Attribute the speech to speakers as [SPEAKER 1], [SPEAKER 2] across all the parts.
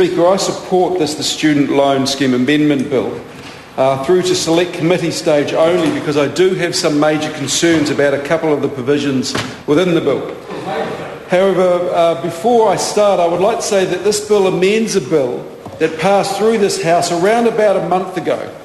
[SPEAKER 1] Speaker, I support the Student Loan Scheme Amendment Bill through to select committee stage only because I do have some major concerns about a couple of the provisions within the bill. However, before I start, I would like to say that this bill amends a bill that passed through this House around about a month ago.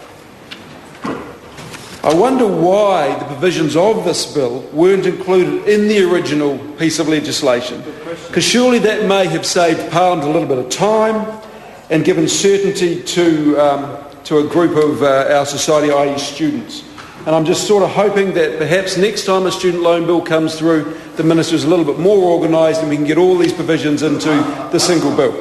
[SPEAKER 1] I wonder why the provisions of this bill weren't included in the original piece of legislation, because surely that may have saved Parliament a little bit of time and given certainty to a group of our society, i.e. students. And I'm just sort of hoping that perhaps next time a student loan bill comes through, the Minister is a little bit more organised and we can get all these provisions into the single bill.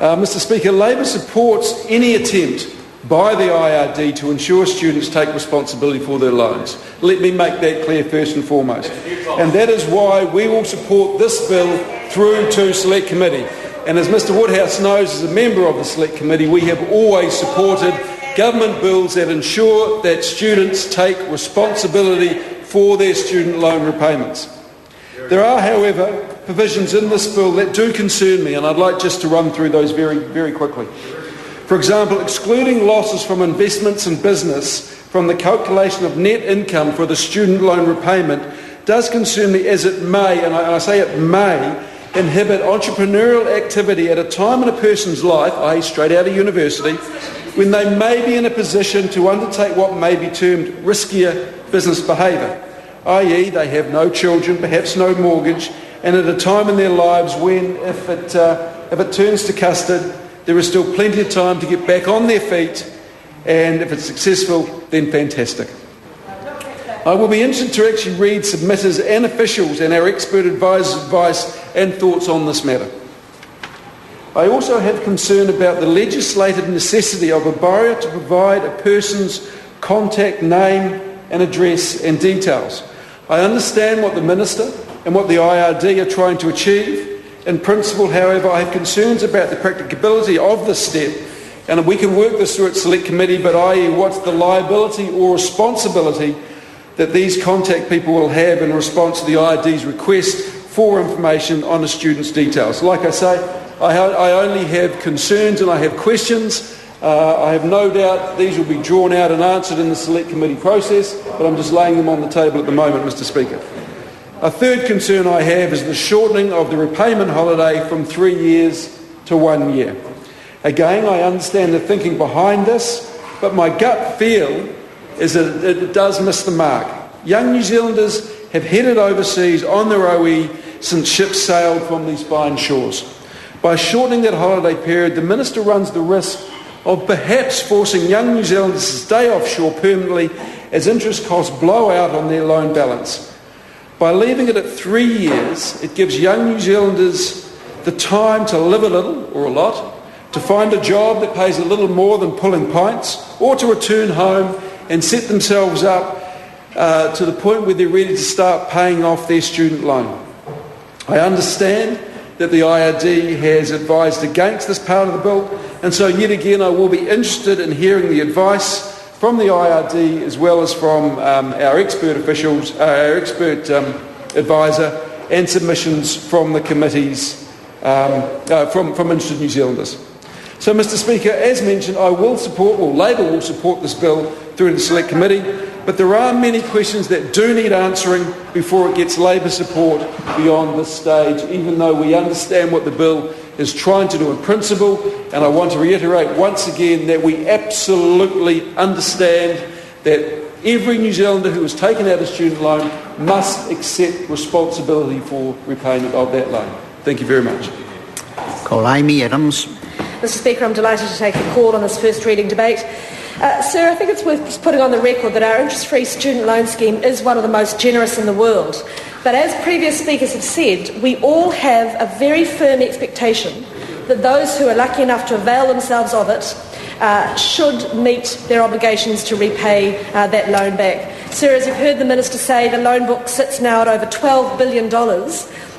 [SPEAKER 1] Mr Speaker, Labor supports any attempt by the IRD to ensure students take responsibility for their loans. Let me make that clear first and foremost. And that is why we will support this bill through to Select Committee. And as Mr Woodhouse knows, as a member of the Select Committee, we have always supported government bills that ensure that students take responsibility for their student loan repayments. There are, however, provisions in this bill that do concern me, and I'd like just to run through those very, very quickly. For example, excluding losses from investments in business from the calculation of net income for the student loan repayment does concern me, as it may, and I say it may, inhibit entrepreneurial activity at a time in a person's life, i.e. straight out of university, when they may be in a position to undertake what may be termed riskier business behaviour, i.e. they have no children, perhaps no mortgage, and at a time in their lives when, if it turns to custard, there is still plenty of time to get back on their feet, and if it's successful, then fantastic. I will be interested to actually read submitters and officials and our expert advisors' advice and thoughts on this matter. I also have concern about the legislated necessity of a borrower to provide a person's contact name and address and details. I understand what the Minister and what the IRD are trying to achieve. In principle, however, I have concerns about the practicability of this step, and we can work this through at Select Committee, but i.e. what's the liability or responsibility that these contact people will have in response to the IRD's request for information on a student's details. Like I say, I only have concerns and I have questions. I have no doubt these will be drawn out and answered in the Select Committee process, but I'm just laying them on the table at the moment, Mr Speaker. A third concern I have is the shortening of the repayment holiday from 3 years to 1 year. Again, I understand the thinking behind this, but my gut feel is that it does miss the mark. Young New Zealanders have headed overseas on their OE since ships sailed from these fine shores. By shortening that holiday period, the Minister runs the risk of perhaps forcing young New Zealanders to stay offshore permanently as interest costs blow out on their loan balance. By leaving it at 3 years, it gives young New Zealanders the time to live a little or a lot, to find a job that pays a little more than pulling pints, or to return home and set themselves up to the point where they're ready to start paying off their student loan. I understand that the IRD has advised against this part of the bill, and so yet again I will be interested in hearing the advice from the IRD as well as from our expert officials, our expert advisor, and submissions from the committees, from interested New Zealanders. So, Mr Speaker, as mentioned, I will support, or Labor will support this bill through the Select Committee, but there are many questions that do need answering before it gets Labor support beyond this stage, even though we understand what the bill is trying to do in principle, and I want to reiterate once again that we absolutely understand that every New Zealander who has taken out a student loan must accept responsibility for repayment of that loan. Thank you very much.
[SPEAKER 2] Amy Adams.
[SPEAKER 3] Mr Speaker, I'm delighted to take the call on this first reading debate. Sir, I think it's worth putting on the record that our interest-free student loan scheme is one of the most generous in the world. But as previous speakers have said, we all have a very firm expectation that those who are lucky enough to avail themselves of it should meet their obligations to repay that loan back. Sir, as you've heard the Minister say, the loan book sits now at over $12 billion.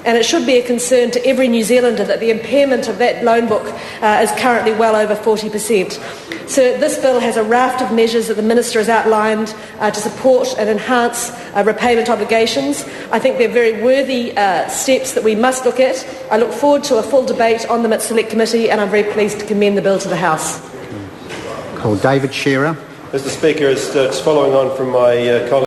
[SPEAKER 3] and it should be a concern to every New Zealander that the impairment of that loan book is currently well over 40%. So this bill has a raft of measures that the Minister has outlined to support and enhance repayment obligations. I think they're very worthy steps that we must look at. I look forward to a full debate on them at Select Committee, and I'm very pleased to commend the bill to the House.
[SPEAKER 2] Call David Shearer.
[SPEAKER 4] Mr. Speaker, just following on from my colleague.